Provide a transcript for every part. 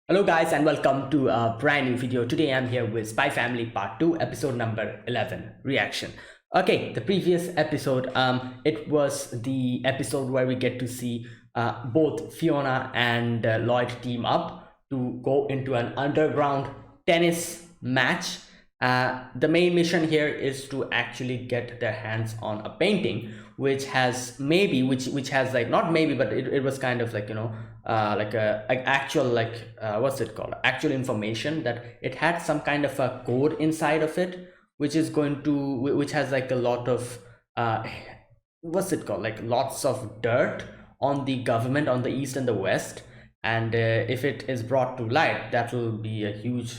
Hello guys and welcome to a brand new video. Today I'm here with Spy Family Part 2, episode number 11, reaction. Okay, the previous episode, it was the episode where we get to see both Fiona and Lloyd team up to go into an underground tennis match. The main mission here is to actually get their hands on a painting which has maybe which has like not maybe but it was kind of like like a actual like what's it called, actual information that it had some kind of a code inside of it which is going to which has like a lot of what's it called, like lots of dirt on the government on the east and the west. And if it is brought to light, that will be a huge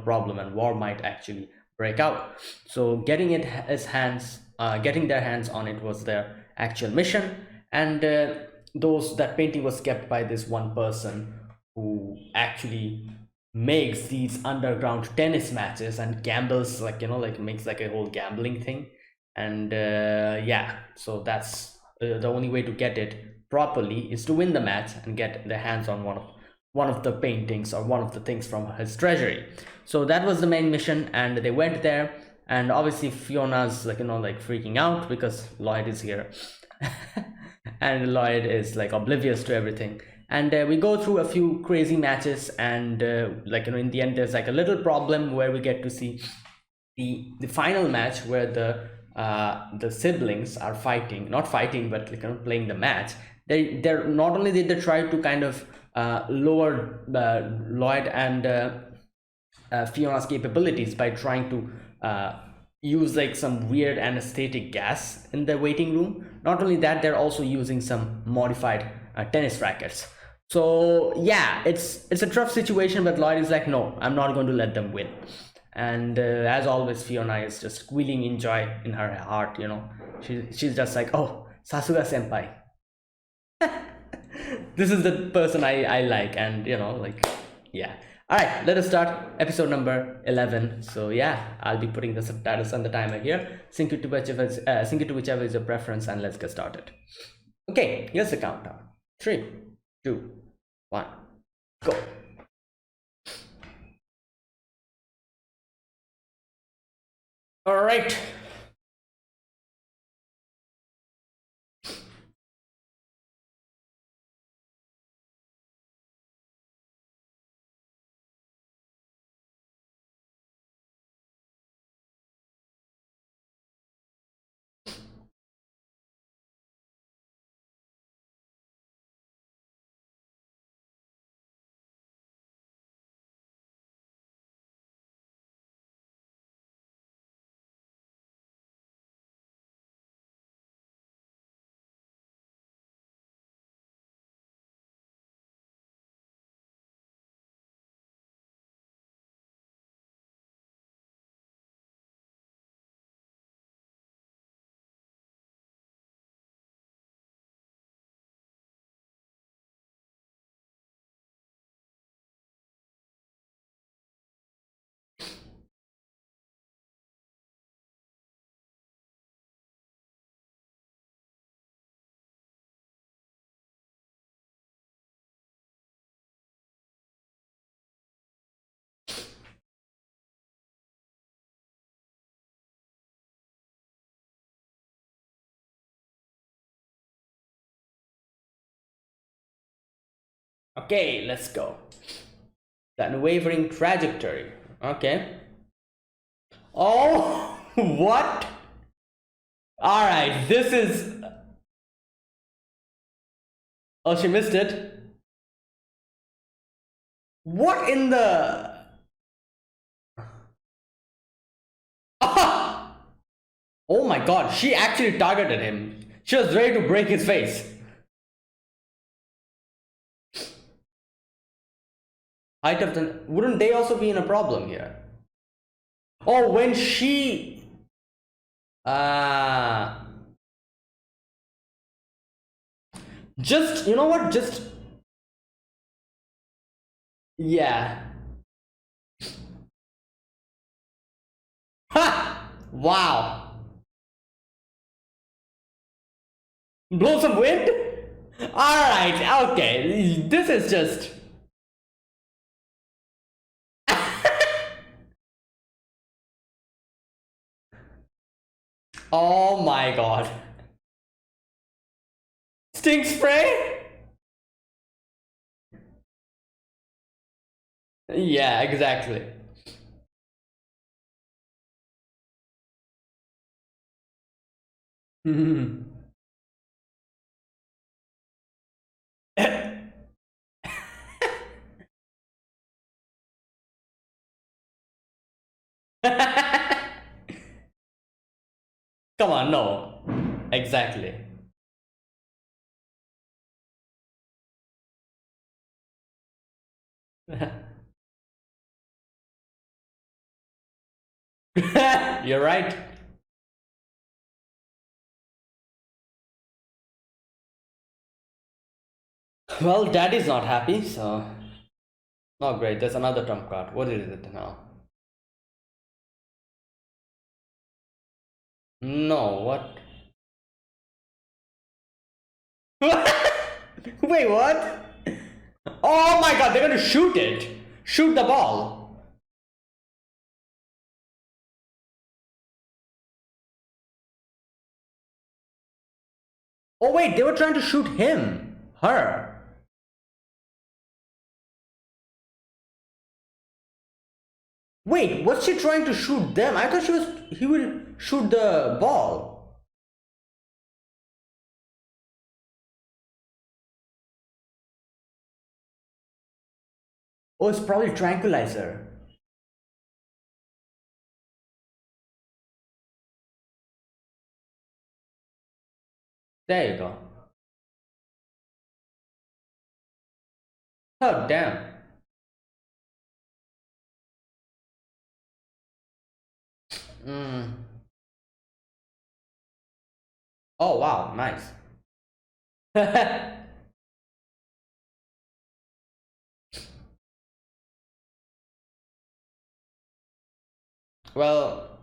problem, and war might actually break out. So getting their hands on it was their actual mission. And that painting was kept by this one person who actually makes these underground tennis matches and gambles, like makes like a whole gambling thing. And yeah, so that's the only way to get it properly is to win the match and get their hands on one of the paintings or one of the things from his treasury. So that was the main mission, and they went there. And obviously Fiona's like freaking out because Lloyd is here. And Lloyd is like oblivious to everything. And we go through a few crazy matches, and in the end there's like a little problem where we get to see the final match where the siblings are fighting, not fighting but playing the match. They're not only did they try to kind of lower Lloyd and Fiona's capabilities by trying to use like some weird anesthetic gas in the waiting room. Not only that, they're also using some modified tennis rackets. So yeah, it's a tough situation, but Lloyd is like, no, I'm not going to let them win. And as always, Fiona is just squealing in joy in her heart. She's just like, oh, Sasuga senpai. This is the person I like. And yeah. All right, let us start episode number 11. So yeah, I'll be putting the subtitles on the timer here. Sync it to whichever is your preference, and let's get started. Okay, here's the countdown. 3, 2, 1, go. All right. Okay, let's go. The unwavering trajectory. Okay. Oh, what? All right, this is. Oh, she missed it. What in the? Ah! Oh my god, she actually targeted him. She was ready to break his face. Height of the. Wouldn't they also be in a problem here? Oh, when she. Uh. Just, you know what? Just. Yeah. Ha! Wow. Blow some wind? Alright, okay. This is just. Oh my god. Sting spray? Yeah, exactly. Come on, no. Exactly. You're right. Well, daddy's not happy, so. Oh, great. There's another trump card. What is it now? No, what? Wait, what? Oh my god, they're gonna shoot it! Shoot the ball! Oh, wait, they were trying to shoot him! Her! Wait, was she trying to shoot them? I thought he will shoot the ball. Oh, it's probably tranquilizer. There you go. Oh, damn. Mm. Oh, wow, nice. Well,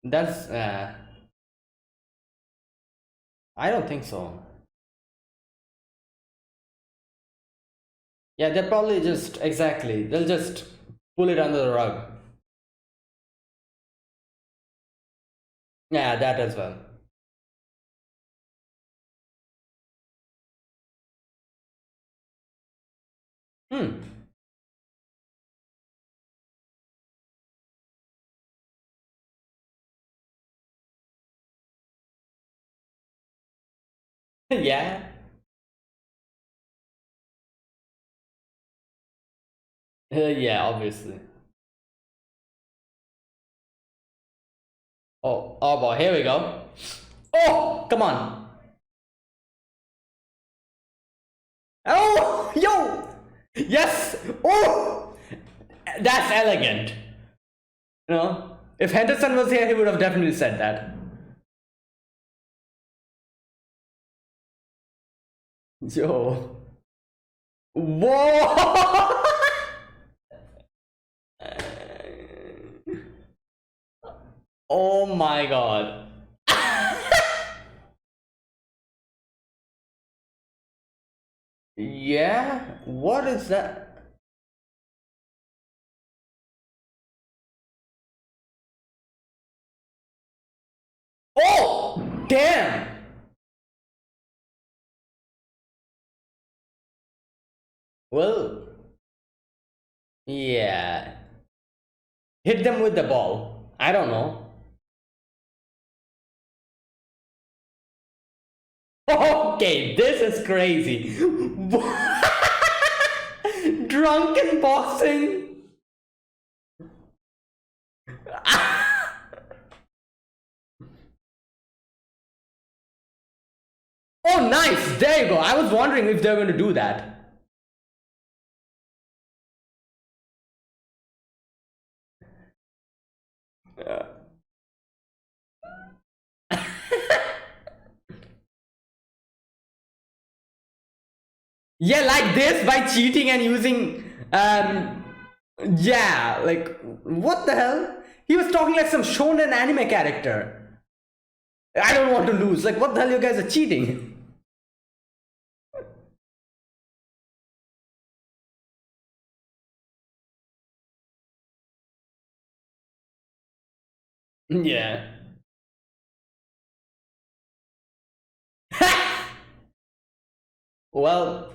that's. I don't think so. Yeah, they're probably just. Exactly. They'll just pull it under the rug. Yeah, that as well. Hmm. Yeah. Yeah, obviously. Oh boy, here we go. Oh, come on. Oh, yo. Yes. Oh, that's elegant. You know, if Henderson was here, he would have definitely said that. Yo. Whoa. Oh my god. Yeah? What is that? Oh! Damn! Well, yeah. Hit them with the ball. I don't know. Okay, this is crazy. Drunken boxing. Oh, nice. There you go. I was wondering if they're going to do that. Yeah, like this by cheating and using yeah, like what the hell? He was talking like some shonen anime character. I don't want to lose. Like what the hell you guys are cheating? Yeah. Well,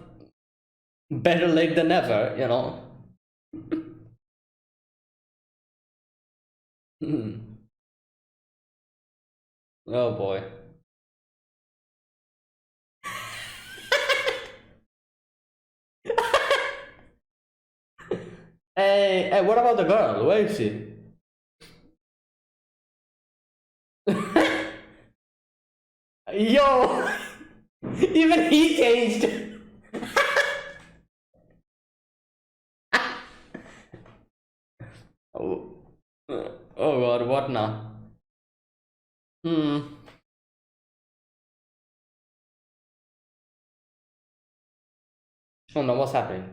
better late than never, you know. Hmm. Oh boy. Hey, hey, what about the girl? Where is she? Yo, even he changed. Oh, oh god, what now? Hmm. Oh no, what's happening?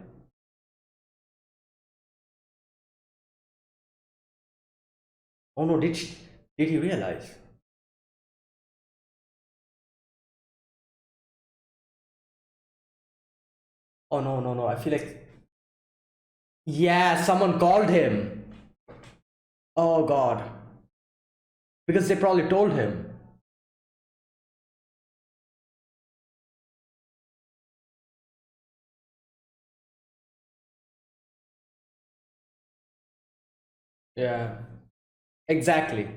Oh no, did he realize? Oh no, no, no. I feel like yeah, someone called him. Oh god, because they probably told him. Yeah, exactly.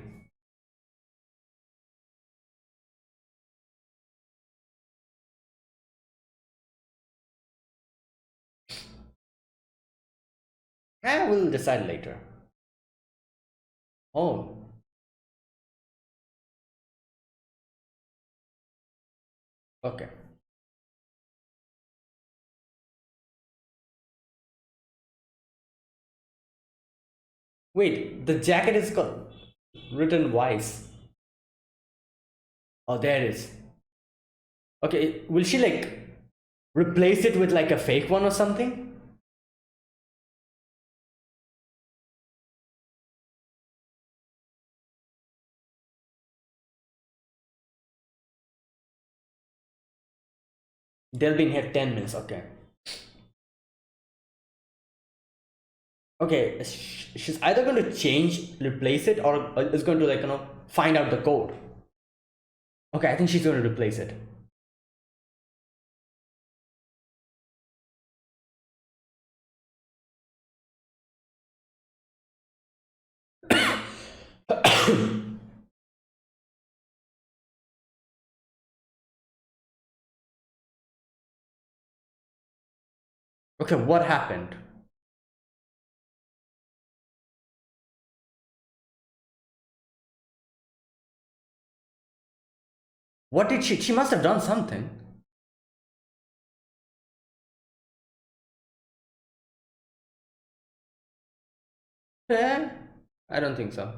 I will decide later. Oh, okay. Wait, the jacket is written Weiss. Oh, there it is. Okay, will she like replace it with like a fake one or something? They'll be in here 10 minutes. Okay. Okay, she's either going to change, replace it, or is going to like find out the code. Okay, I think she's going to replace it. Okay, what happened? What did she? She must have done something. Eh? I don't think so.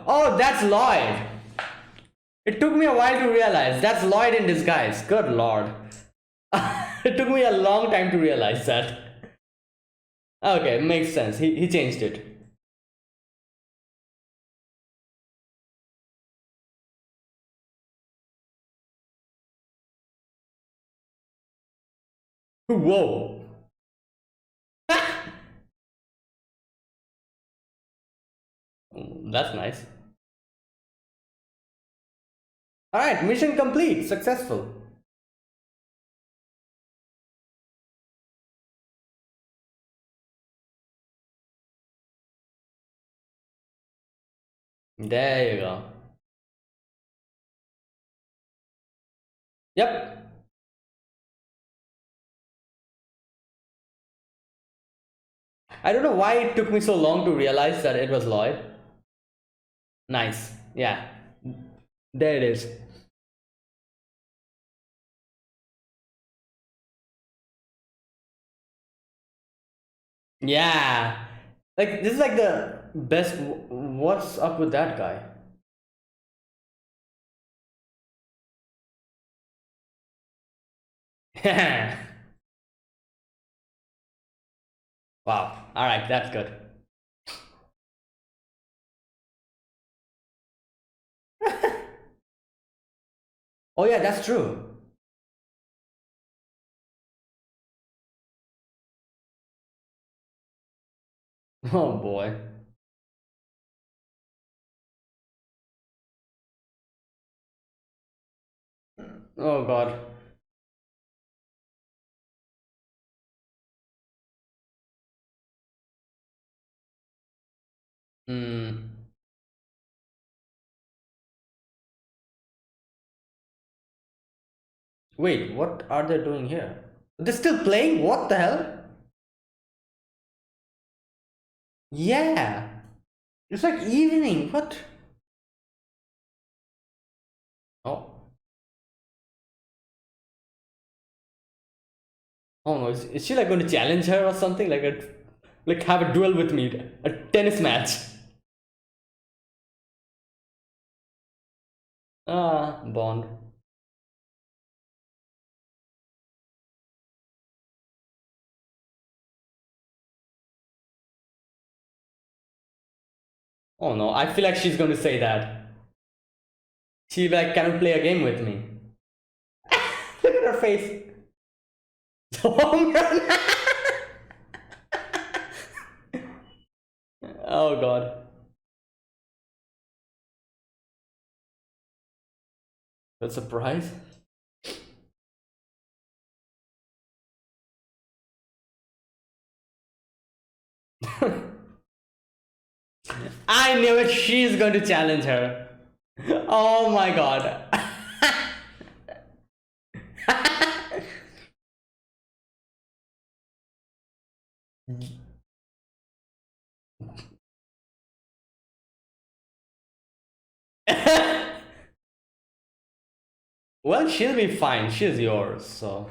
Oh, that's Lloyd. It took me a while to realize that's Lloyd in disguise. Good lord. It took me a long time to realize that. Okay, makes sense. He changed it. Whoa. That's nice. Alright, mission complete. Successful. There you go. Yep. I don't know why it took me so long to realize that it was Lloyd. Nice. Yeah. There it is. Yeah. Like, this is like the best. What's up with that guy? Wow. Alright, that's good. Oh, yeah, that's true. Oh, boy. Oh, God. Hmm. Wait, what are they doing here? They're still playing? What the hell? Yeah. It's like evening. What? Oh. Oh no, is she like going to challenge her or something? Like have a duel with me, a tennis match. Ah, Bond. Oh no, I feel like she's going to say that. She like, can you play a game with me? Look at her face. Home run. Oh god. That's a surprise. I knew it. She's going to challenge her. Oh my god. Well, she'll be fine. She's yours, so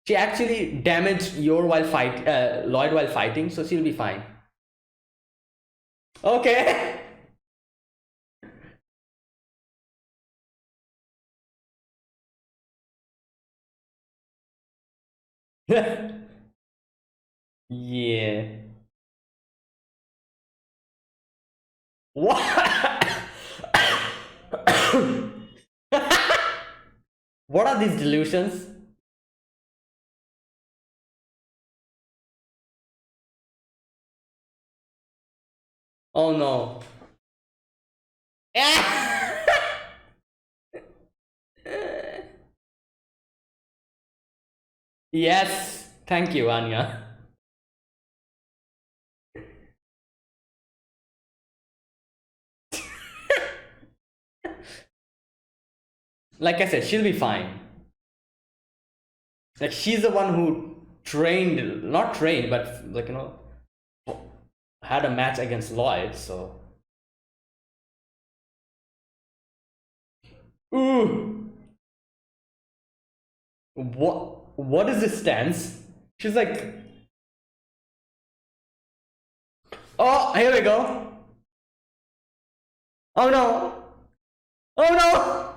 she actually damaged your while Lloyd while fighting, so she'll be fine. Okay. Yeah. What? What are these delusions? Oh no. Yes. Thank you, Anya. Like I said, she'll be fine. Like she's the one who trained, not trained, but like had a match against Lloyd. So, ooh, what is this stance? She's like, oh, here we go. Oh no. Oh no.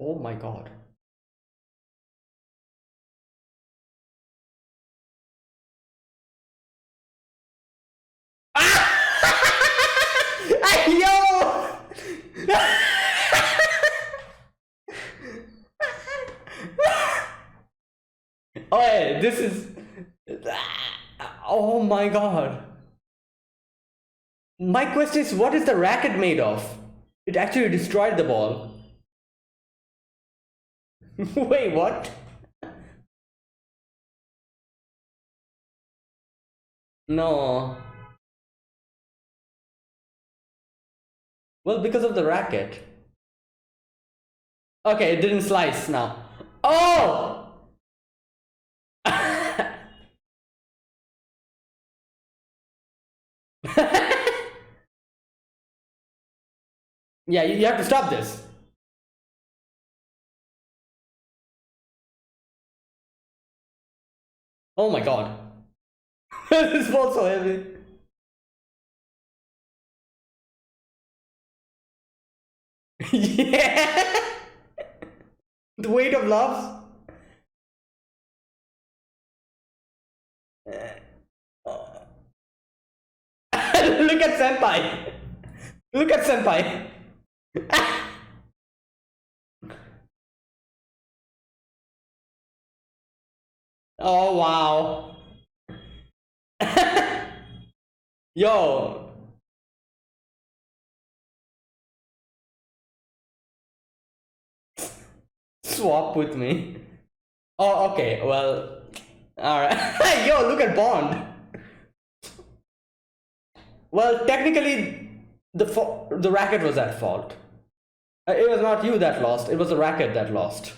Oh my god. Yo! Oh, hey, this is. Oh my god. My question is, what is the racket made of? It actually destroyed the ball. Wait, what? No. Well, because of the racket. Okay, it didn't slice now. Oh! Yeah, you have to stop this. Oh my god. This ball's so heavy. Yeah! The weight of love. Look at Senpai. Look at Senpai. Oh wow. Yo. Swap with me. Oh, okay. Well, all right. Yo, look at Bond. Well, technically, the racket was at fault. It was not you that lost. It was the racket that lost.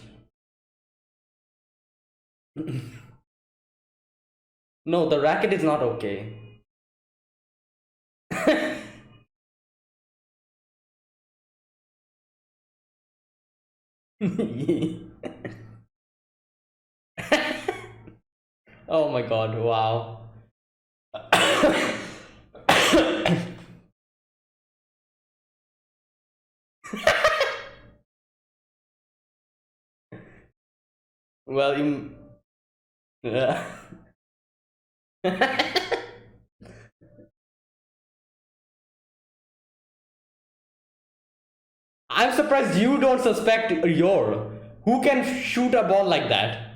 No, the racket is not okay. Oh my god, wow. Well, you. I'm surprised you don't suspect your. Who can shoot a ball like that?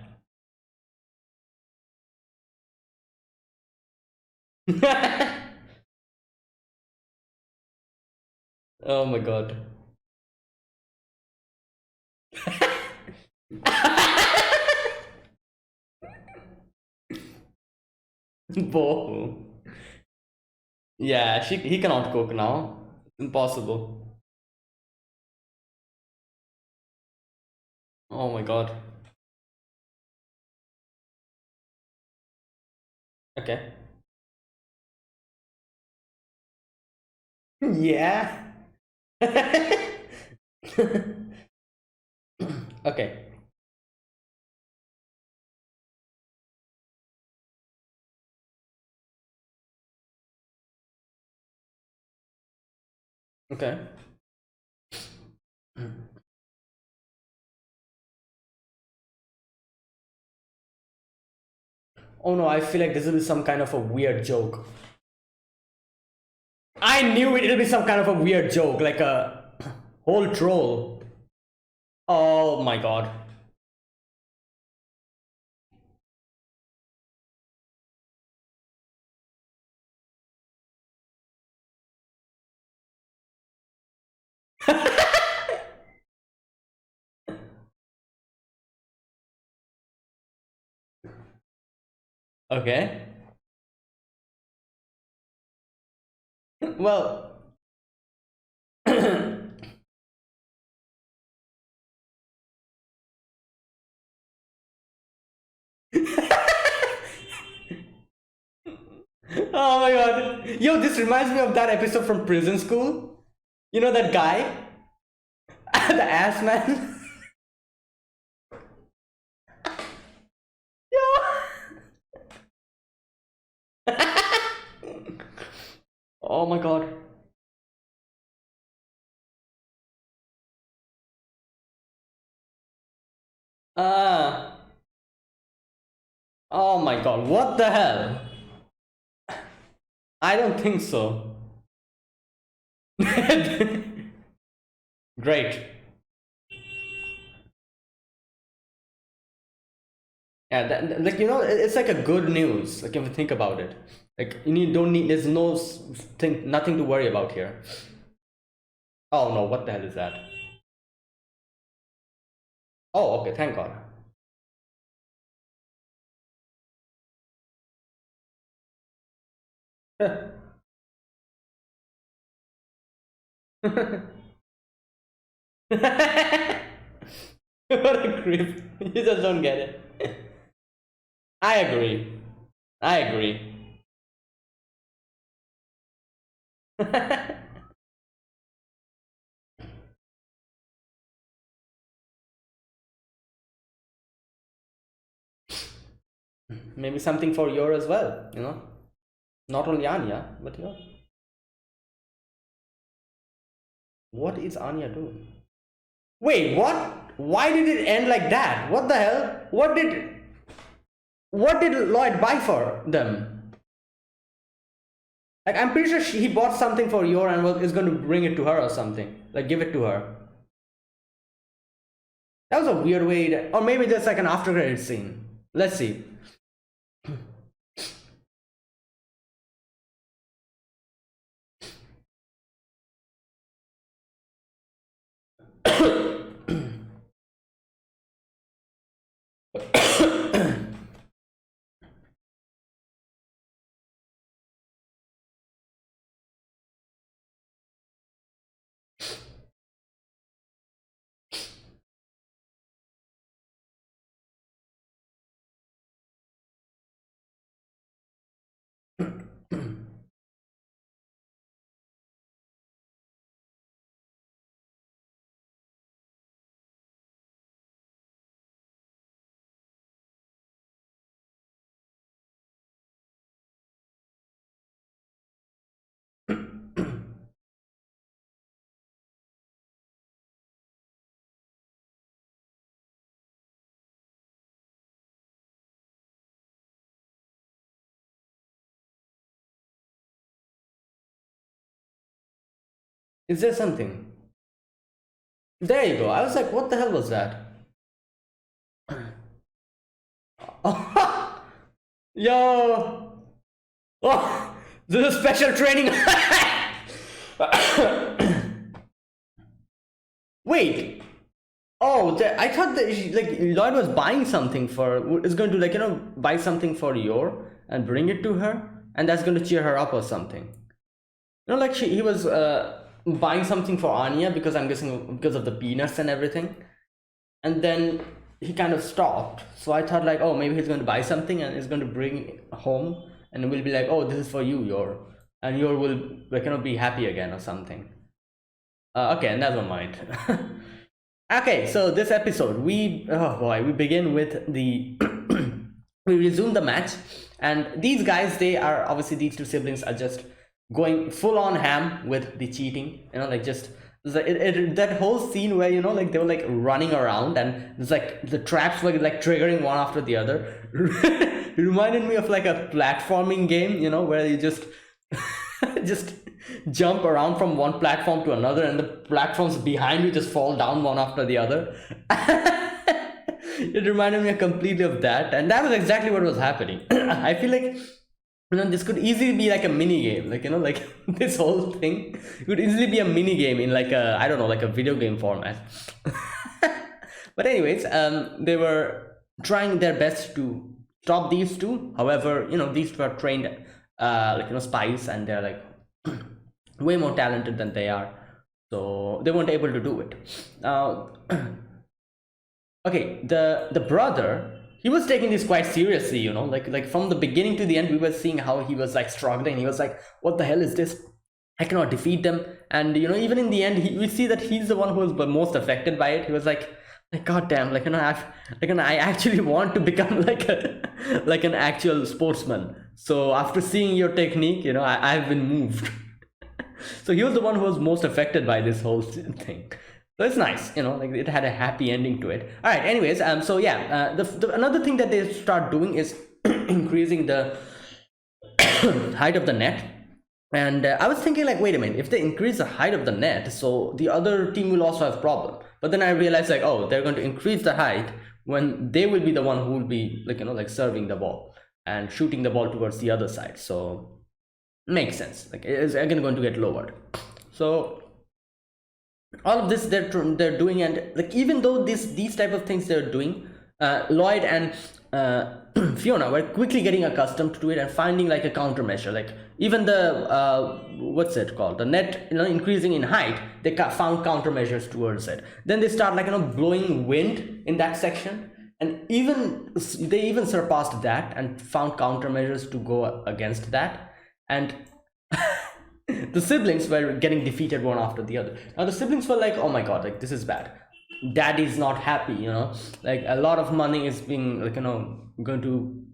Oh my god. Bo. Yeah, he cannot cook now. Impossible. Oh my god. Okay. Yeah. Okay. Okay. Oh no, I feel like this will be some kind of a weird joke. I knew it'll be some kind of a weird joke, like a whole troll. Oh my god. Okay. Well. Oh my god. Yo, this reminds me of that episode from Prison School. You know that guy? The ass man? Yo. Oh my god. Ah. Oh my god. What the hell? I don't think so. Great. Yeah, like it's like a good news. Like if you think about it, like don't need. There's no thing, nothing to worry about here. Oh no, what the hell is that? Oh, okay, thank God. What a creep! You just don't get it. I agree. I agree. Maybe something for your as well. Not only Anya, but your. What is Anya doing? Wait, what? Why did it end like that? What the hell? What did Lloyd buy for them? Like I'm pretty sure he bought something for Yor and is going to bring it to her or something. Like give it to her. That was a weird way or maybe there's like an after credit scene. Let's see. Is there something? There you go. I was like, what the hell was that? Yo! Oh, this is special training. Wait. Oh, I thought that like Lloyd was buying something for is going to like buy something for Yor and bring it to her, and that's going to cheer her up or something. Like he was buying something for Anya because I'm guessing because of the peanuts and everything, and then he kind of stopped. So I thought like, oh, maybe he's going to buy something and he's going to bring home, and we'll be like, oh, this is for you, Yor, and Yor will like be happy again or something. Okay, never mind. Okay, so this episode we begin with the we resume the match, and these guys, they are obviously, these two siblings are just going full on ham with the cheating, like just that whole scene where like they were like running around and it's like the traps were like triggering one after the other. It reminded me of like a platforming game, where you just just jump around from one platform to another and the platforms behind you just fall down one after the other. It reminded me completely of that, and that was exactly what was happening. I feel like this could easily be like a mini game, like this whole thing could easily be a mini game in like a, I don't know, like a video game format. But anyways, they were trying their best to stop these two. However, these two are trained spies, and they're like way more talented than they are, so they weren't able to do it. Okay, the brother, he was taking this quite seriously, like from the beginning to the end we were seeing how he was like struggling. He was like, what the hell is this, I cannot defeat them. And even in the end we see that he's the one who was the most affected by it. He was like god damn, I actually want to become like an actual sportsman. So after seeing your technique, I've been moved. So he was the one who was most affected by this whole thing. So it's nice, like it had a happy ending to it. All right, anyways, so yeah, another thing that they start doing is increasing the height of the net. And I was thinking like, wait a minute, if they increase the height of the net, so the other team will also have problem. But then I realized like, oh, they're going to increase the height when they will be the one who will be like serving the ball and shooting the ball towards the other side. So makes sense, like it's again going to get lowered. So all of this they're doing, and like even though these type of things they're doing, Lloyd and Fiona were quickly getting accustomed to it and finding like a countermeasure. Like even the what's it called, the net increasing in height, they found countermeasures towards it. Then they start like blowing wind in that section, and they even surpassed that and found countermeasures to go against that. And the siblings were getting defeated one after the other. Now the siblings were like, oh my god, like this is bad, daddy's not happy, like a lot of money is being like going to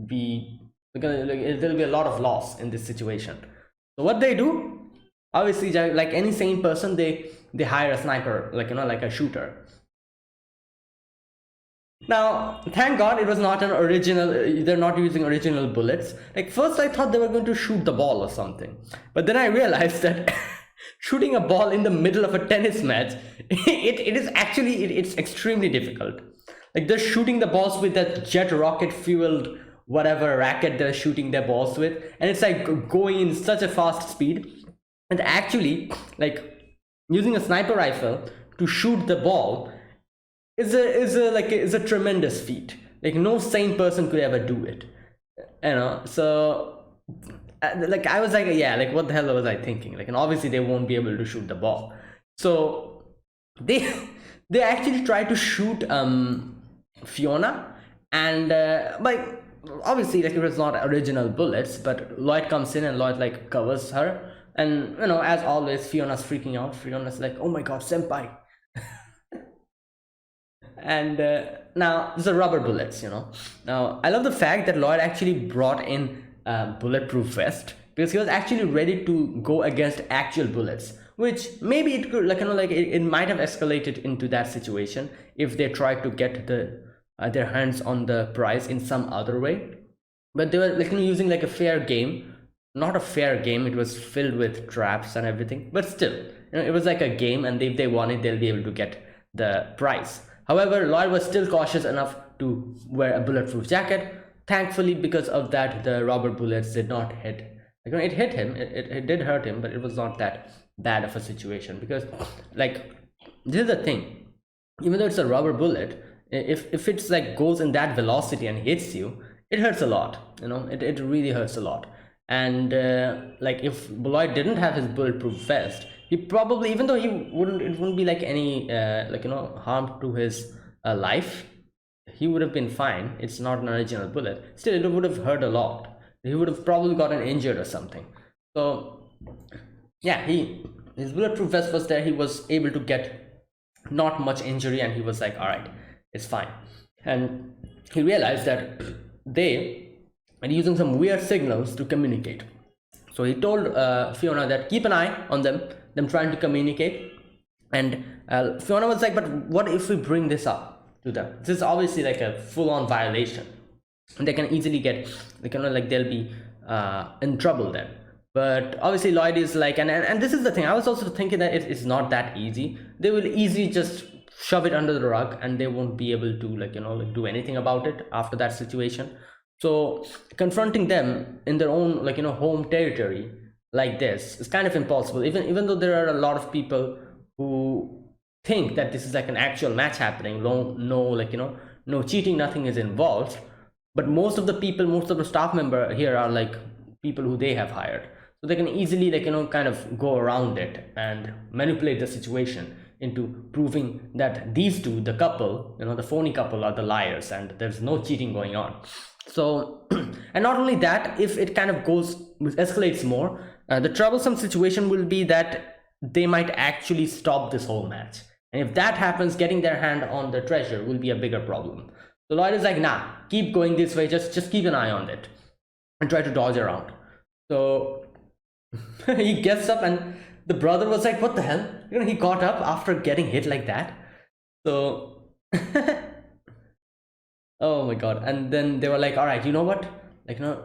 be there'll be a lot of loss in this situation. So what they do, obviously, like any sane person, they hire a sniper, like like a shooter. Now thank god it was not an original, they're not using original bullets. Like first I thought they were going to shoot the ball or something, but then I realized that shooting a ball in the middle of a tennis match, it is actually it's extremely difficult. Like they're shooting the balls with that jet rocket fueled whatever racket they're shooting their balls with, and it's like going in such a fast speed. And actually, like using a sniper rifle to shoot the ball is a tremendous feat. Like no sane person could ever do it, you know. So like I was like, yeah, like what the hell was I thinking? Like, and obviously they won't be able to shoot the ball. So they they actually tried to shoot Fiona, and like obviously like it was not original bullets, but Lloyd comes in and Lloyd like covers her, and you know, as always, Fiona's freaking out. Fiona's like, oh my god, senpai. And now these are rubber bullets, you know. Now I love the fact that Lloyd actually brought in bulletproof vest, because he was actually ready to go against actual bullets, which maybe it could, like, you know, like it might have escalated into that situation if they tried to get their hands on the prize in some other way. But they were like, you know, using like a fair game. Not a fair game, it was filled with traps and everything, but still, you know, it was like a game, and if they won it, they'll be able to get the prize. However, Lloyd was still cautious enough to wear a bulletproof jacket. Thankfully, because of that, the rubber bullets did not hit. Like, you know, it hit him, it did hurt him, but it was not that bad of a situation, because like this is the thing, even though it's a rubber bullet, if it's like goes in that velocity and hits you, it hurts a lot, you know. It really hurts a lot. And like if Lloyd didn't have his bulletproof vest, he probably, even though it wouldn't be like any like, you know, harm to his life, he would have been fine. It's not an original bullet, still it would have hurt a lot. He would have probably gotten injured or something. So yeah, his bulletproof vest was there, he was able to get not much injury, and he was like, all right, it's fine. And he realized that they are using some weird signals to communicate. So he told Fiona that keep an eye on them trying to communicate. And Fiona was like, but what if we bring this up to them? This is obviously like a full-on violation, and they can easily get, they can, like, they'll be in trouble then. But obviously Lloyd is like, and this is the thing, I was also thinking that it's not that easy. They will easily just shove it under the rug, and they won't be able to, like, you know, like, do anything about it after that situation. So confronting them in their own, like, you know, home territory like this is kind of impossible, even though there are a lot of people who think that this is like an actual match happening. No, like, you know, no cheating, nothing is involved. But most of the people, most of the staff member here are like people who they have hired, so they can easily, like, you know, kind of go around it and manipulate the situation into proving that these two, the couple, you know, the phony couple, are the liars and there's no cheating going on. So and not only that, if it kind of escalates more, the troublesome situation will be that they might actually stop this whole match, and if that happens, getting their hand on the treasure will be a bigger problem. So Lloyd is like, nah, keep going this way, just keep an eye on it and try to dodge around. So he gets up, and the brother was like, what the hell, you know, he got up after getting hit like that. So oh my god. And then they were like, all right, you know what, like, you know,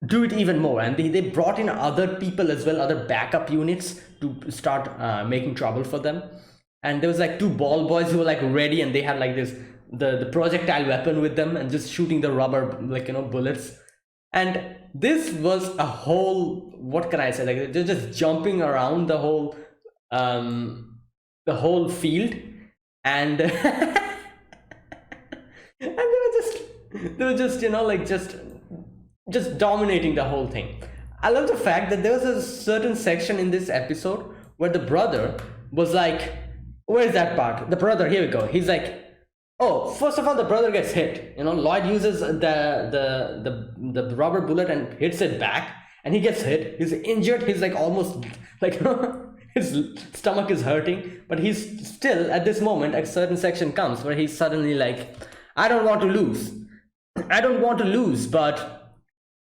do it even more. And they brought in other people as well, other backup units to start making trouble for them. And there was like two ball boys who were like ready, and they had like this the projectile weapon with them, and just shooting the rubber, like, you know, bullets. And this was a whole, what can I say, like, they're just jumping around the whole field. And and they were just, you know, like, just dominating the whole thing. I love the fact that there was a certain section in this episode where the brother was like, where's that part? The brother, here we go, he's like, oh, first of all, the brother gets hit, you know, Lloyd uses the rubber bullet and hits it back, and he gets hit, he's injured, he's like almost like, you know, his stomach is hurting, but he's still, at this moment, a certain section comes where he's suddenly like, I don't want to lose, but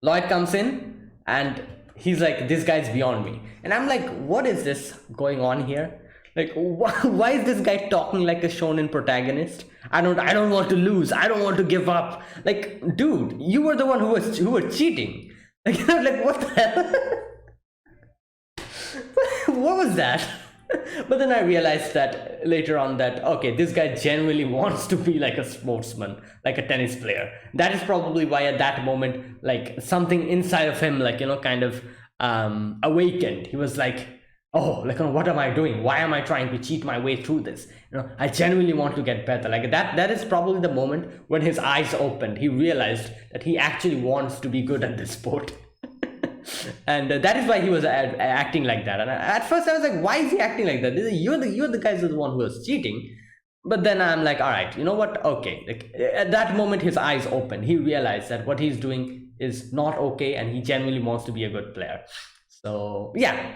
Lloyd comes in and he's like, this guy's beyond me. And I'm like, what is this going on here? Like, why is this guy talking like a shonen protagonist? I don't want to lose, I don't want to give up. Like, dude, you were the one who were cheating. Like, like, what the hell? What was that? But then I realized that later on that, okay, this guy genuinely wants to be like a sportsman, like a tennis player. That is probably why at that moment, like, something inside of him, like, you know, kind of awakened. He was like, oh, like, what am I doing? Why am I trying to cheat my way through this? I genuinely want to get better. Like that is probably the moment when his eyes opened. He realized that he actually wants to be good at this sport. And that is why he was acting like that. And at first I was like, why is he acting like that? You're the guys are the one who was cheating. But then I'm like, all right, you know what? Okay. Like at that moment, his eyes opened. He realized that what he's doing is not okay, and he genuinely wants to be a good player. So yeah,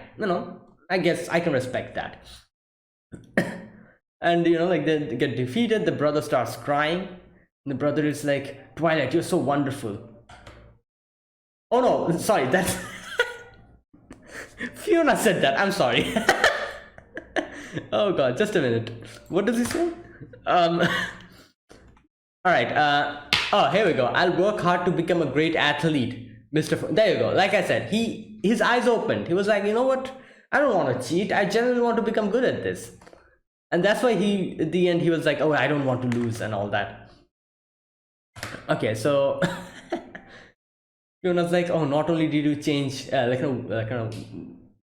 I guess I can respect that. And like they get defeated. The brother starts crying. And the brother is like, Twilight, you're so wonderful. Oh no, sorry, that's Fiona said that. I'm sorry. Oh god, just a minute. What does he say? All right. Oh, here we go. I'll work hard to become a great athlete, Mr. There you go. Like I said, his eyes opened. He was like, you know what? I don't want to cheat. I genuinely want to become good at this. And that's why at the end, he was like, oh, I don't want to lose and all that. Okay, so Fiona's like, oh, not only did you change,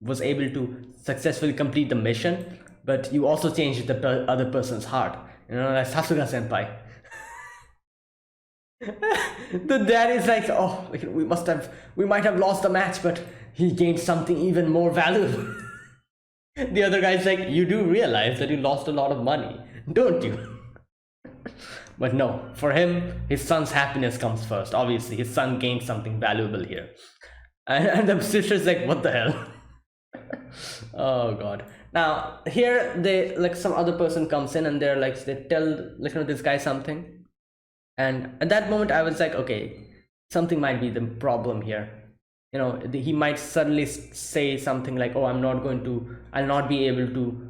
was able to successfully complete the mission, but you also changed the other person's heart. Like Sasuga senpai. The dad is like, oh, we might have lost the match, but he gained something even more valuable. The other guy's like, you do realize that you lost a lot of money, don't you? But no, for him, his son's happiness comes first. Obviously, his son gained something valuable here. And the sister's like, what the hell? Oh god. Now here they like some other person comes in and they're like they tell this guy something, and at that moment I was like, okay, something might be the problem here. He might suddenly say something like, oh, I'll not be able to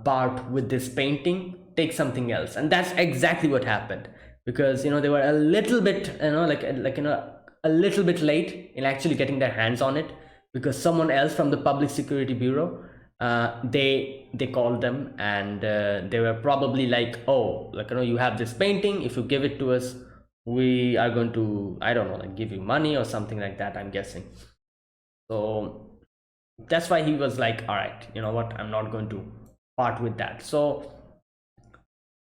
part with this painting, take something else. And that's exactly what happened, because they were a little bit a little bit late in actually getting their hands on it, because someone else from the Public Security Bureau, they called them, and they were probably like, oh, you have this painting, if you give it to us, we are going to, I don't know, like give you money or something like that, I'm guessing. So that's why he was like, all right, you know what, I'm not going to part with that. So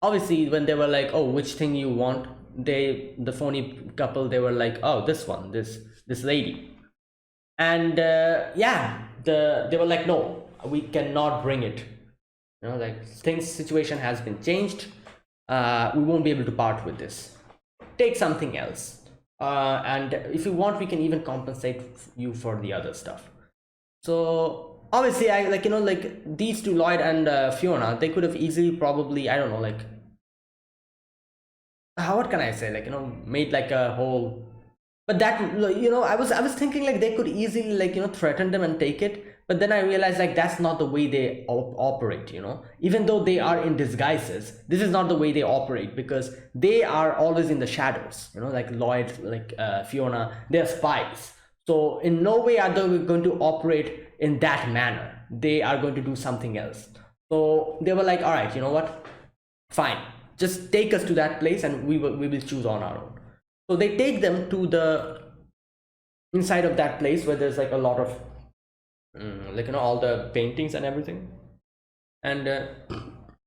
obviously when they were like, oh, which thing you want, the phony couple, they were like, oh, this one, this lady. And yeah, they were like, no, we cannot bring it, like situation has been changed, we won't be able to part with this, take something else, and if you want, we can even compensate you for the other stuff. So obviously I these two, Lloyd and Fiona, they could have easily probably, I don't know, like what can I say, made like a whole, but that I was thinking like they could easily threaten them and take it, but then I realized like that's not the way they operate. Even though they are in disguises, this is not the way they operate, because they are always in the shadows. Like Lloyd, Fiona, they're spies, so in no way are they going to operate in that manner. They are going to do something else. So they were like, all right, you know what, fine, just take us to that place and we will choose on our own. So they take them to the inside of that place where there's like a lot of all the paintings and everything. And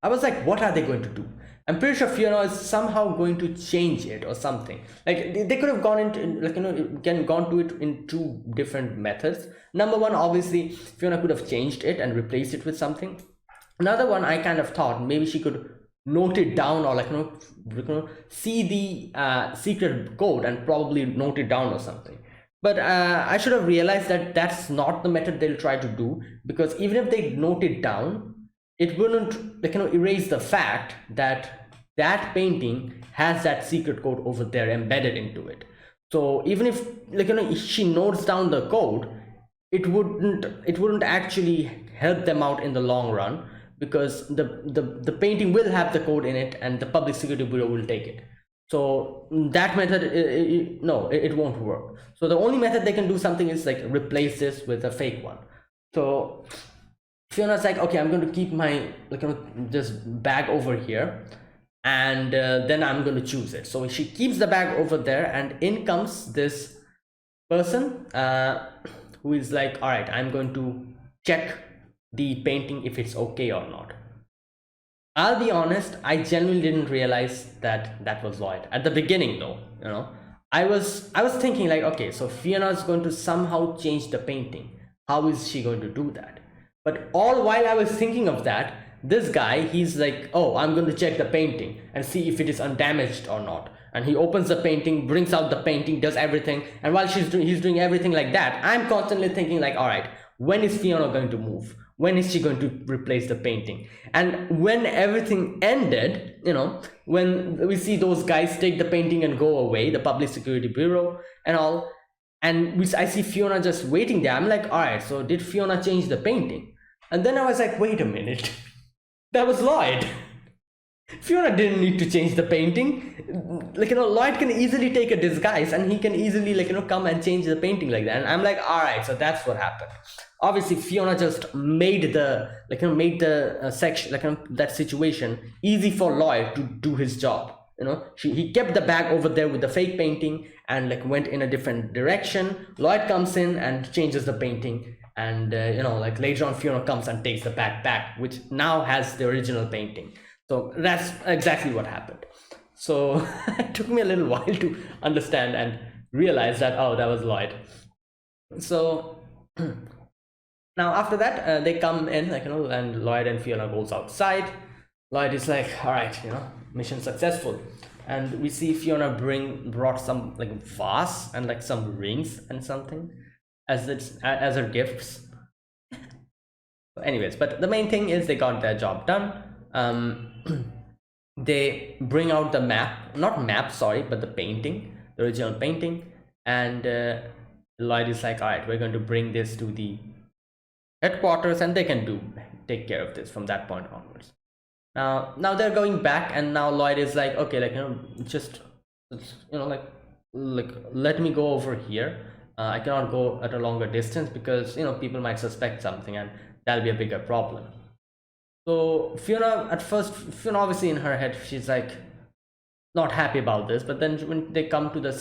I was like, what are they going to do? I'm pretty sure Fiona is somehow going to change it or something. Like they could have gone into gone to it in two different methods. Number one, obviously Fiona could have changed it and replaced it with something. Another one, I kind of thought maybe she could note it down, or see the secret code and probably note it down or something. But I should have realized that that's not the method they'll try to do, because even if they note it down, it wouldn't erase the fact that that painting has that secret code over there embedded into it. So even if if she notes down the code, it wouldn't actually help them out in the long run, because the painting will have the code in it and the Public Security Bureau will take it. So that method, it won't work. So the only method they can do something is like replace this with a fake one. So Fiona's like, okay, I'm going to keep my this bag over here, and then I'm going to choose it. So she keeps the bag over there, and in comes this person who is like, all right, I'm going to check the painting if it's okay or not. I'll be honest, I genuinely didn't realize that that was Lloyd at the beginning, though. I was thinking like, okay, so Fiona is going to somehow change the painting. How is she going to do that? But all while I was thinking of that, this guy, he's like, oh, I'm going to check the painting and see if it is undamaged or not. And he opens the painting, brings out the painting, does everything. And while he's doing everything like that, I'm constantly thinking like, all right, when is Fiona going to move? When is she going to replace the painting? And when everything ended, when we see those guys take the painting and go away, the Public Security Bureau and all, and I see Fiona just waiting there, I'm like, all right, so did Fiona change the painting? And then I was like, wait a minute, that was Lloyd. Fiona didn't need to change the painting. Lloyd can easily take a disguise and he can easily come and change the painting like that. And I'm like, all right, so that's what happened. Obviously Fiona just made the section that situation easy for Lloyd to do his job. He kept the bag over there with the fake painting and went in a different direction. Lloyd comes in and changes the painting, and later on Fiona comes and takes the bag back, which now has the original painting. So that's exactly what happened. So it took me a little while to understand and realize that, oh, that was Lloyd. So now after that, they come in, and Lloyd and Fiona goes outside. Lloyd is like, all right, mission successful. And we see Fiona brought some vase and some rings and something as her gifts. Anyways, but the main thing is they got their job done. They bring out the but the painting, the original painting, and Lloyd is like, all right, we're going to bring this to the headquarters and they can take care of this from that point onwards. Now they're going back, and now Lloyd is like, okay, just let me go over here. I cannot go at a longer distance because people might suspect something and that'll be a bigger problem. So Fiona obviously in her head, she's like not happy about this, but then when they come to the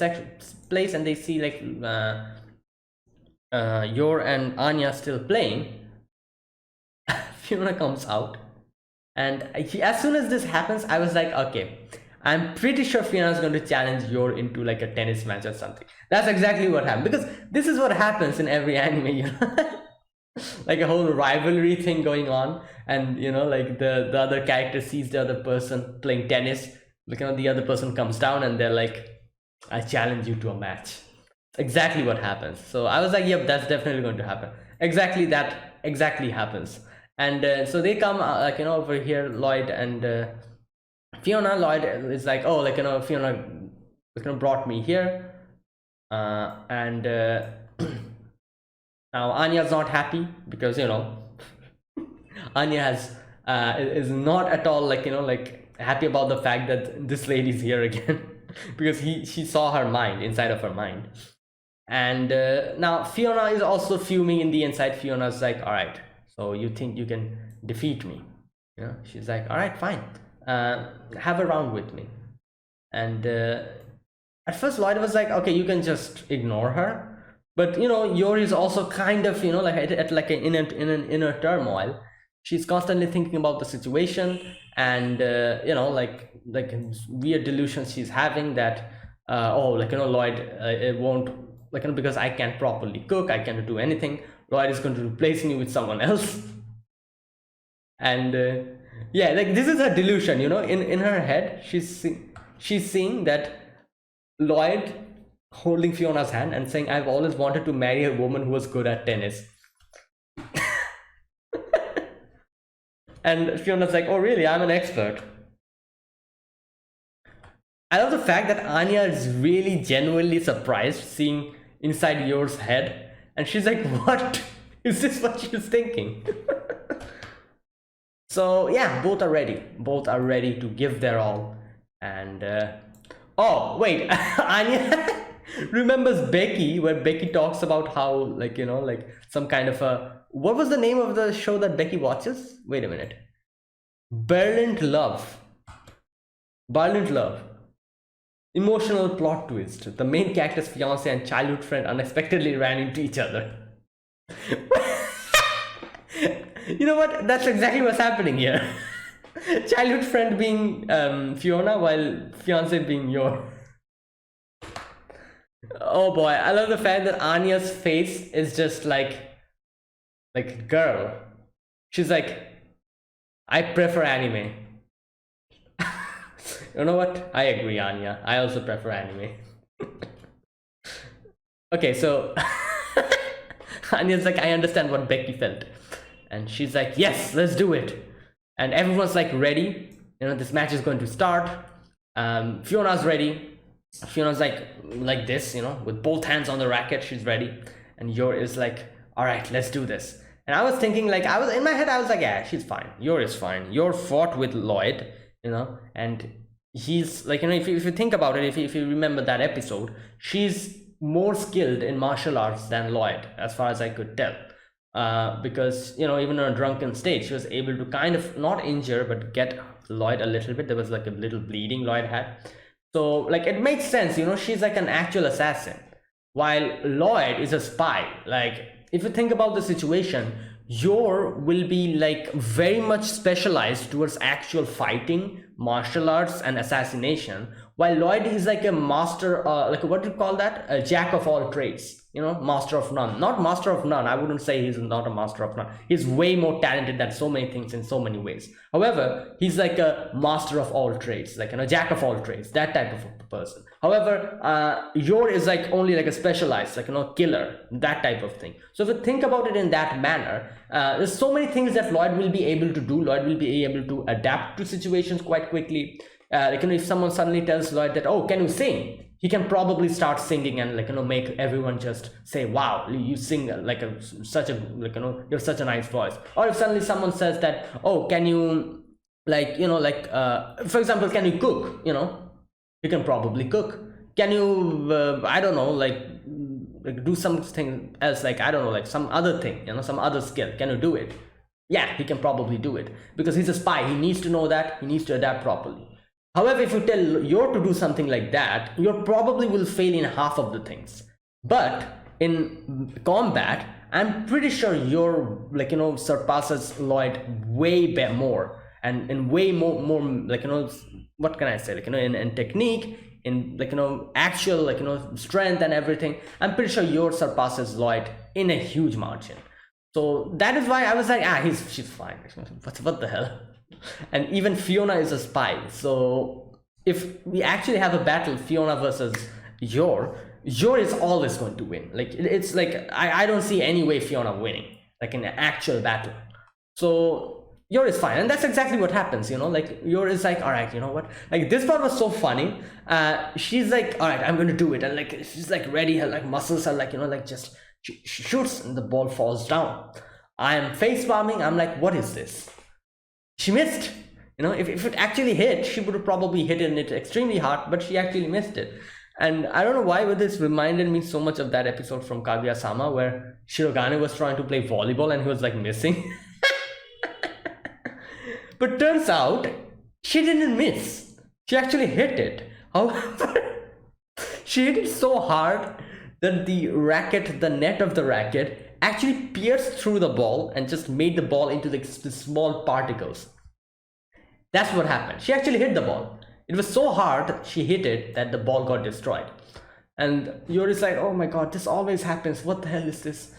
place and they see Yor and Anya still playing, Fiona comes out, and as soon as this happens, I was like, okay, I'm pretty sure Fiona's going to challenge Yor into a tennis match or something. That's exactly what happened, because this is what happens in every anime, a whole rivalry thing going on, and the other character sees the other person playing tennis, the other person comes down and they're like, I challenge you to a match. Exactly what happens. So I was like, yep, that's definitely going to happen. Exactly happens. And so they come over here, Lloyd and Fiona. Lloyd is like, oh, Fiona brought me here, and now Anya's not happy because Anya is not at all happy about the fact that this lady's here again because she saw her mind inside of her mind. And now Fiona is also fuming in the inside. Fiona's like, all right, so you think you can defeat me? She's like, all right, fine, have a round with me. And at first Lloyd was like, okay, you can just ignore her. But Yor is also kind of in an inner turmoil. She's constantly thinking about the situation, and weird delusions she's having that Lloyd it won't because I can't properly cook, I can't do anything. Lloyd is going to replace me with someone else. And this is her delusion. In her head, she's seeing that Lloyd holding Fiona's hand and saying, I've always wanted to marry a woman who was good at tennis. And Fiona's like, oh really, I'm an expert. I love the fact that Anya is really genuinely surprised seeing inside Yor's head, and she's like, what? Is this what she's thinking? So yeah, both are ready to give their all. And oh wait, Anya remembers Becky, where Becky talks about how some kind of a, what was the name of the show that Becky watches? Wait a minute. Brilliant Love. Emotional plot twist. The main character's fiance and childhood friend unexpectedly ran into each other. You know what? That's exactly what's happening here. Childhood friend being Fiona, while fiance being your. Oh boy, I love the fact that Anya's face is just like girl. She's like, I prefer anime. You know what? I agree, Anya. I also prefer anime. Okay, so Anya's like, I understand what Becky felt. And she's like, yes, let's do it. And everyone's like ready. You know, this match is going to start. Fiona's ready. Fiona's like this, you know, with both hands on the racket. She's ready. And Yor is like, all right, let's do this. And I was thinking, like, I was in my head, I was like, yeah, she's fine. Yor is fine. Yor fought with Lloyd, you know, and he's like, you know, if you think about it, if you remember that episode, she's more skilled in martial arts than Lloyd, as far as I could tell. Because, you know, even on a drunken state, she was able to kind of not injure, but get Lloyd a little bit. There was like a little bleeding Lloyd had. So, like, it makes sense, you know, she's like an actual assassin, while Lloyd is a spy. Like, if you think about the situation, Yor will be like very much specialized towards actual fighting, martial arts, and assassination, while Lloyd is like a master, like what do you call that? A jack of all trades, you know, master of none. Not master of none. I wouldn't say he's not a master of none. He's way more talented than so many things in so many ways. However, he's like a master of all trades, like, you know, jack of all trades, that type of a person. However, Yor is like only like a specialized, like, you know, killer, that type of thing. So if you think about it in that manner, there's so many things that Lloyd will be able to do. Lloyd will be able to adapt to situations quite quickly. Like, you know, if someone suddenly tells Lloyd that, oh, can you sing? He can probably start singing and, like, you know, make everyone just say, wow, you sing like such a, like, you know, you're such a nice voice. Or if suddenly someone says that, oh, can you, like, you know, like, for example, can you cook? You know, you can probably cook. Can you, I don't know, like do something else, like, I don't know, like some other thing, you know, some other skill. Can you do it? Yeah, he can probably do it because he's a spy. He needs to know that. He needs to adapt properly. However, if you tell Yor to do something like that, Yor probably will fail in half of the things. But in combat, I'm pretty sure Yor, like, you know, surpasses Lloyd way more, and way more, like, you know, what can I say, like, you know, in technique, in, like, you know, actual, like, you know, strength and everything. I'm pretty sure Yor surpasses Lloyd in a huge margin. So that is why I was like, she's fine. What the hell? And even Fiona is a spy. So if we actually have a battle, Fiona versus Yor is always going to win. Like, it's like, I don't see any way Fiona winning, like in an actual battle. So Yor is fine. And that's exactly what happens, you know, like Yor is like, all right, you know what? Like, this part was so funny. She's like, all right, I'm going to do it. And like, she's like ready. Her like muscles are like, you know, like just, she shoots and the ball falls down. I am face palming. I'm like, what is this? She missed. You know, if it actually hit, she would have probably hit it extremely hard, but she actually missed it. And I don't know why, but this reminded me so much of that episode from Kaguya-sama where Shirogane was trying to play volleyball and he was like missing. But turns out she didn't miss. She actually hit it. However, she hit it so hard that the net of the racket actually pierced through the ball and just made the ball into the small particles. That's what happened. She actually hit the ball. It was so hard she hit it that the ball got destroyed. And you're just like, oh my god, this always happens. What the hell is this?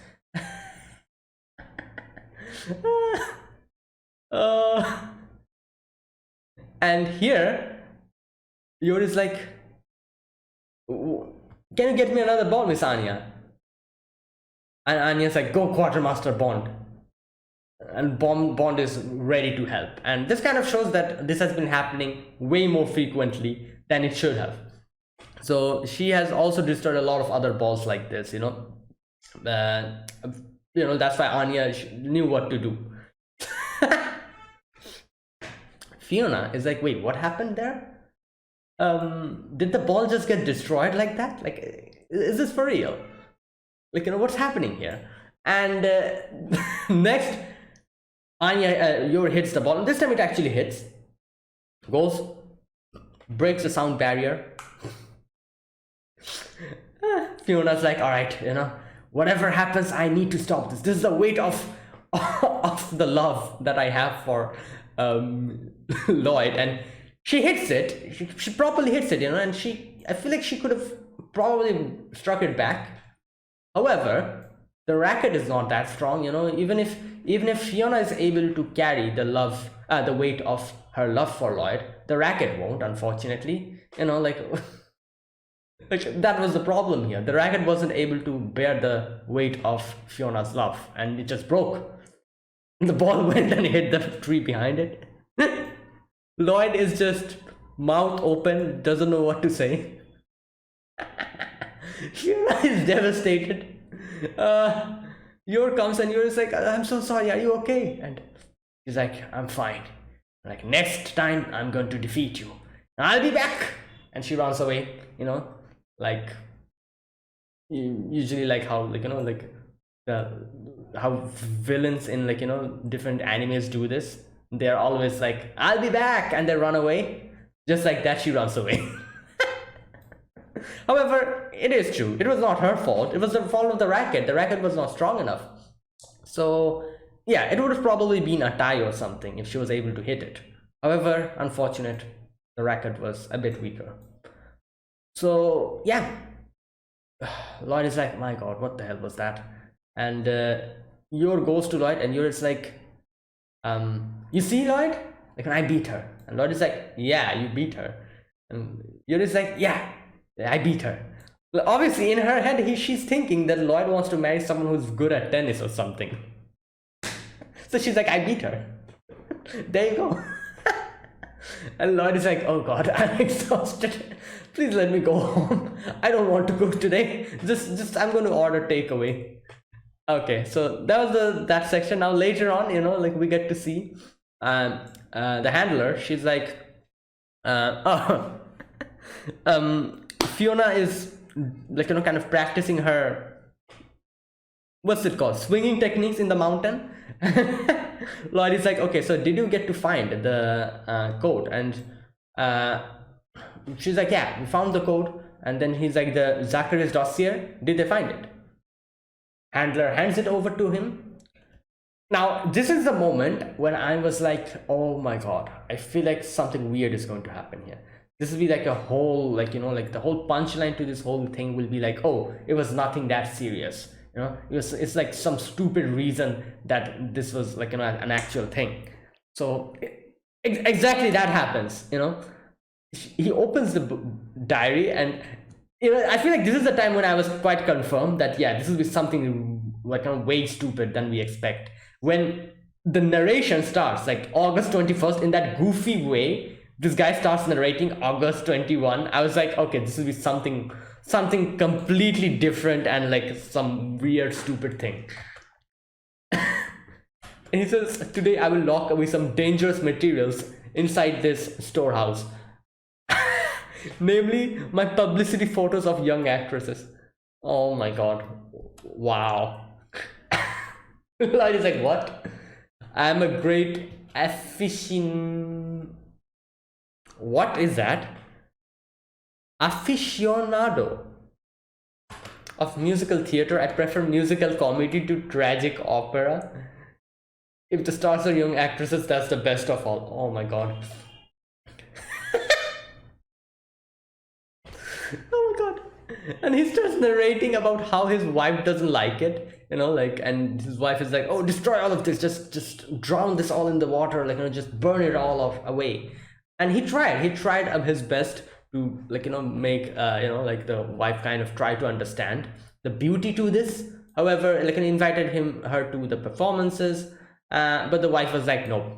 And here, you're just like, can you get me another ball, Miss Anya? And Anya's like, go Quartermaster Bond. And Bond is ready to help. And this kind of shows that this has been happening way more frequently than it should have. So she has also destroyed a lot of other balls like this, you know. You know, that's why Anya knew what to do. Fiona is like, wait, what happened there? Did the ball just get destroyed like that? Like, is this for real? Like, you know, what's happening here? And next, Anya, Yor hits the ball. And this time it actually hits. Goes, breaks the sound barrier. Fiona's like, all right, you know, whatever happens, I need to stop this. This is the weight of of the love that I have for Lloyd, and she hits it. She properly hits it, and I feel like she could have probably struck it back. However, the racket is not that strong, even if Fiona is able to carry the weight of her love for Lloyd, the racket won't, unfortunately. Like that was the problem here. The racket wasn't able to bear the weight of Fiona's love, and it just broke. The ball went and hit the tree behind it. Lloyd is just mouth open, doesn't know what to say. Fiona is devastated. Yor comes and Yor is like, I'm so sorry, are you okay? And he's like, I'm fine. Like, next time I'm going to defeat you. I'll be back. And she runs away, like usually like how how villains in different animes do this. They're always like, I'll be back, and they run away. Just like that, she runs away. However, it is true, it was not her fault. It was the fault of the racket. The racket was not strong enough. So yeah, it would have probably been a tie or something if she was able to hit it. However, unfortunate, the racket was a bit weaker. So yeah, Lloyd is like, my god, what the hell was that? And Yor goes to Lloyd, and Yor is like, you see, Lloyd, like, I beat her. And Lloyd is like, yeah, you beat her. And Yor is like, yeah, I beat her. Well, obviously in her head, she's thinking that Lloyd wants to marry someone who's good at tennis or something. So she's like, I beat her. There you go. And Lloyd is like, oh god, I'm exhausted. Please let me go home. I don't want to cook today. Just I'm going to order takeaway. Okay, so that was that section. Now later on, like we get to see the handler. She's like, Fiona is like kind of practicing her, what's it called, swinging techniques in the mountain. Lloyd is like, okay, so did you get to find the code? And she's like, yeah, we found the code. And then he's like, the Zacharias dossier, did they find it? Handler hands it over to him. Now this is the moment when I was like, oh my god, I feel like something weird is going to happen here. This will be like a whole, like the whole punchline to this whole thing will be like, oh, it was nothing that serious. It's like some stupid reason that this was like an actual thing. So exactly that happens. He opens the diary, and I feel like this is the time when I was quite confirmed that yeah, this will be something like way stupid than we expect. When the narration starts like August 21st in that goofy way, this guy starts narrating August 21. I was like, okay, this will be something completely different and like some weird stupid thing. And he says, today I will lock away some dangerous materials inside this storehouse. Namely, my publicity photos of young actresses. Oh my god. Wow. Lloyd is like, what? I'm a great what is that? Aficionado of musical theater. I prefer musical comedy to tragic opera. If the stars are young actresses, that's the best of all. Oh my god. Oh my god. And he starts narrating about how his wife doesn't like it, and his wife is like, oh, destroy all of this, just drown this all in the water, just burn it all away. And he tried his best to make the wife kind of try to understand the beauty to this. However, he invited her to the performances, but the wife was like, nope,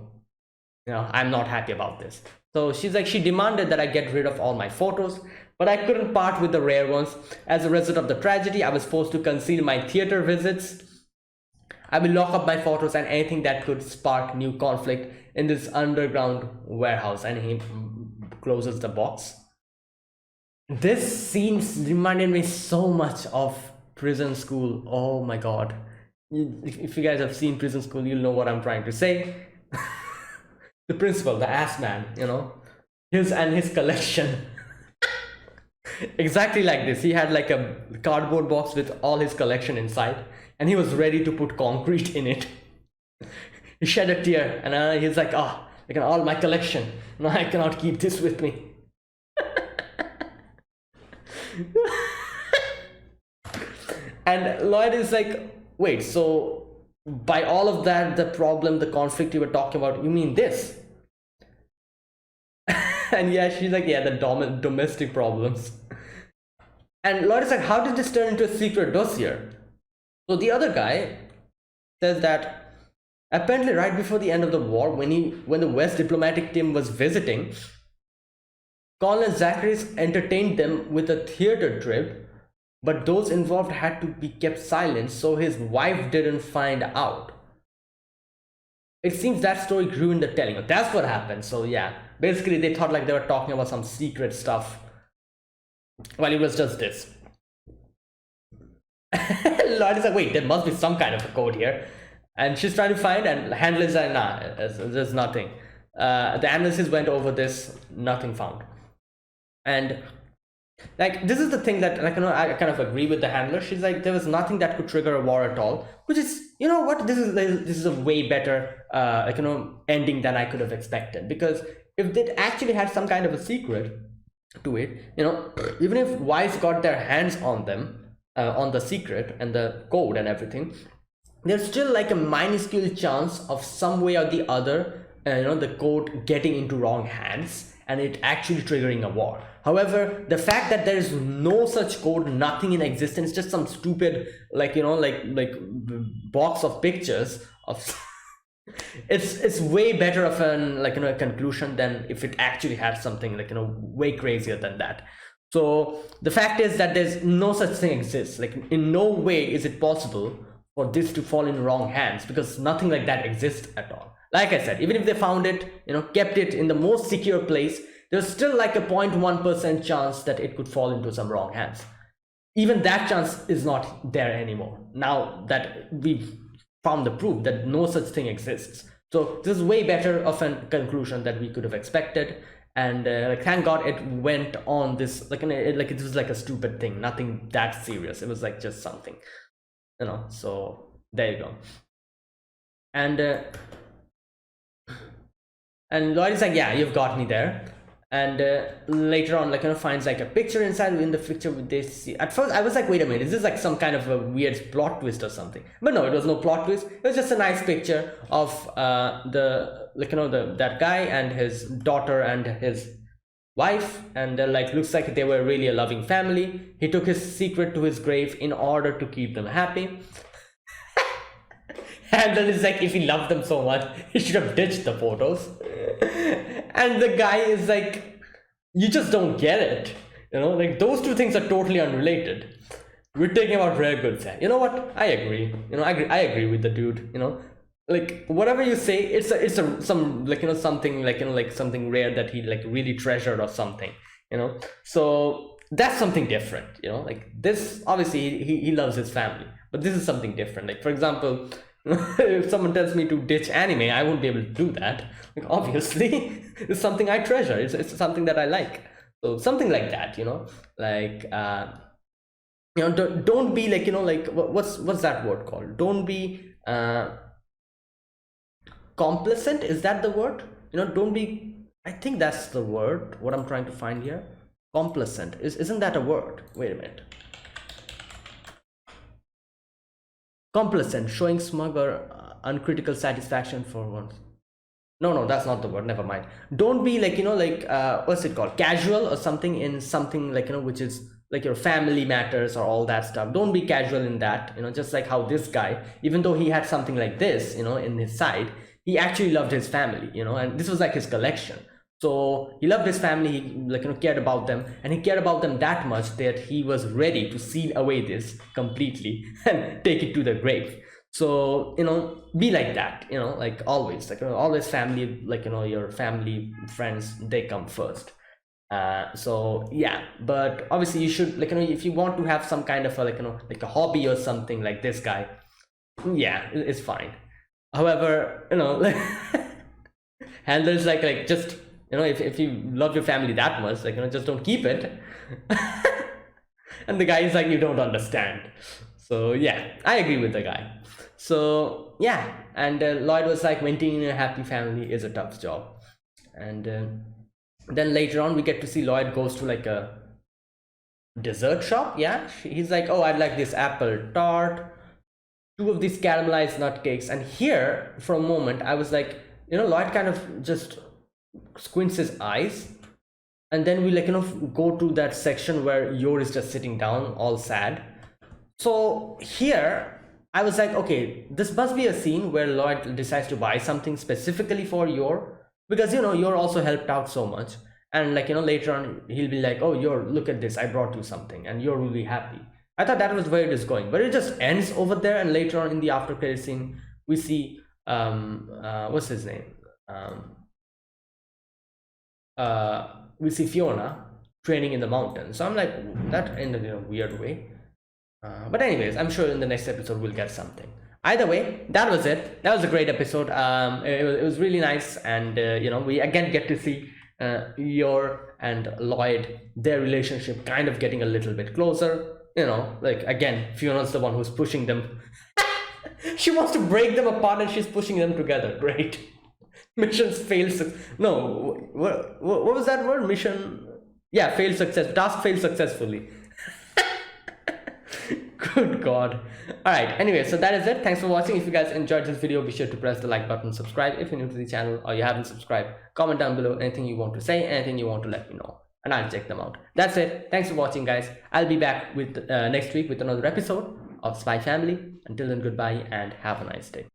I'm not happy about this. So she's like, she demanded that I get rid of all my photos, but I couldn't part with the rare ones. As a result of the tragedy, I was forced to conceal my theater visits. I will lock up my photos and anything that could spark new conflict in this underground warehouse. And he closes the box. This scene reminded me so much of Prison School. Oh my god. If you guys have seen Prison School, you'll know what I'm trying to say. The principal, the ass man, his collection. Exactly like this. He had like a cardboard box with all his collection inside, and he was ready to put concrete in it. He shed a tear, and he's like, oh, like all my collection. No, I cannot keep this with me. And Lloyd is like, wait, so by all of that, the problem, the conflict you were talking about, you mean this? And yeah, she's like, yeah, the domestic problems. And Lloyd is like, how did this turn into a secret dossier? So the other guy says that apparently right before the end of the war, when the West diplomatic team was visiting, Colonel Zacharies entertained them with a theater trip, but those involved had to be kept silent so his wife didn't find out. It seems that story grew in the telling. That's what happened. So yeah, basically they thought like they were talking about some secret stuff, while it was just this. Lloyd is like, wait, there must be some kind of a code here. And she's trying to find, and Handler is like, nah, there's nothing. The analysts went over this, nothing found. And like, this is the thing that, like, I kind of agree with the Handler. She's like, there was nothing that could trigger a war at all, which is, you know what, this is a way better ending than I could have expected. Because if they actually had some kind of a secret to it, even if Wise got their hands on them, on the secret and the code and everything, there's still like a minuscule chance of some way or the other, the code getting into wrong hands and it actually triggering a war. However, the fact that there is no such code, nothing in existence, just some stupid like box of pictures of it's way better of a conclusion than if it actually had something way crazier than that. So the fact is that there's no such thing exists. Like, in no way is it possible for this to fall in wrong hands, because nothing like that exists at all. Like I said, even if they found it, kept it in the most secure place, there's still like a 0.1% chance that it could fall into some wrong hands. Even that chance is not there anymore, now that we've found the proof that no such thing exists. So this is way better of a conclusion that we could have expected. And thank God it went on this, it was like a stupid thing, nothing that serious. It was like just something, so there you go. And Lloyd is like, yeah, you've got me there. And later on, finds like a picture inside. In the picture they see, at first I was like, wait a minute, is this like some kind of a weird plot twist or something? But no, it was no plot twist. It was just a nice picture of that guy and his daughter and his wife, and looks like they were really a loving family. He took his secret to his grave in order to keep them happy. And then it's like, if he loved them so much, he should have ditched the photos. And the guy is like, you just don't get it. Those two things are totally unrelated. We're talking about rare goods. You know what? I agree. I agree with the dude. Whatever you say, it's some something something rare that he really treasured or something. So that's something different. This, obviously he loves his family, but this is something different. For example, if someone tells me to ditch anime, I won't be able to do that. Obviously, it's something I treasure. It's something that I like. So something like that, don't be what's that word called? Don't be complacent. Is that the word? Don't be. I think that's the word. What I'm trying to find here. Complacent. Isn't that a word? Wait a minute. Complacent, showing smug or uncritical satisfaction for once. No, that's not the word. Never mind. Don't be what's it called? Casual or something in something which is like your family matters or all that stuff. Don't be casual in that. Just like how this guy, even though he had something like this, in his side, he actually loved his family. And this was like his collection. So he loved his family, he cared about them, and he cared about them that much that he was ready to seal away this completely and take it to the grave. So be like that, always, always family, your family, friends, they come first. So yeah, but obviously you should if you want to have some kind of a hobby or something like this guy, yeah, it's fine. However, Handler's like just if you love your family that much, just don't keep it. And the guy is like, you don't understand. So yeah, I agree with the guy. So yeah, and Lloyd was like, maintaining a happy family is a tough job. And then later on we get to see Lloyd goes to like a dessert shop. Yeah, he's like, oh, I'd like this apple tart, two of these caramelized nut cakes. And here for a moment I was like, Lloyd kind of just squints his eyes, and then we like go to that section where Yor is just sitting down all sad. So here I was like, okay, this must be a scene where Lloyd decides to buy something specifically for Yor, because Yor also helped out so much. And like later on he'll be like, oh Yor, look at this, I brought you something, and Yor will be happy. I thought that was where it is going, but it just ends over there. And later on in the after credit scene we see what's his name, we see Fiona training in the mountains. So I'm like, that ended in a weird way. But anyways, I'm sure in the next episode we'll get something. Either way, that was it. That was a great episode. It was really nice, and we again get to see Yor and Lloyd, their relationship kind of getting a little bit closer. Like again, Fiona's the one who's pushing them. She wants to break them apart, and she's pushing them together. Great. Missions failed. No, what was that word? Mission. Yeah, failed success. Task failed successfully. Good God. Alright, anyway, so that is it. Thanks for watching. If you guys enjoyed this video, be sure to press the like button, subscribe if you're new to the channel or you haven't subscribed. Comment down below anything you want to say, anything you want to let me know, and I'll check them out. That's it. Thanks for watching, guys. I'll be back with next week with another episode of Spy Family. Until then, goodbye and have a nice day.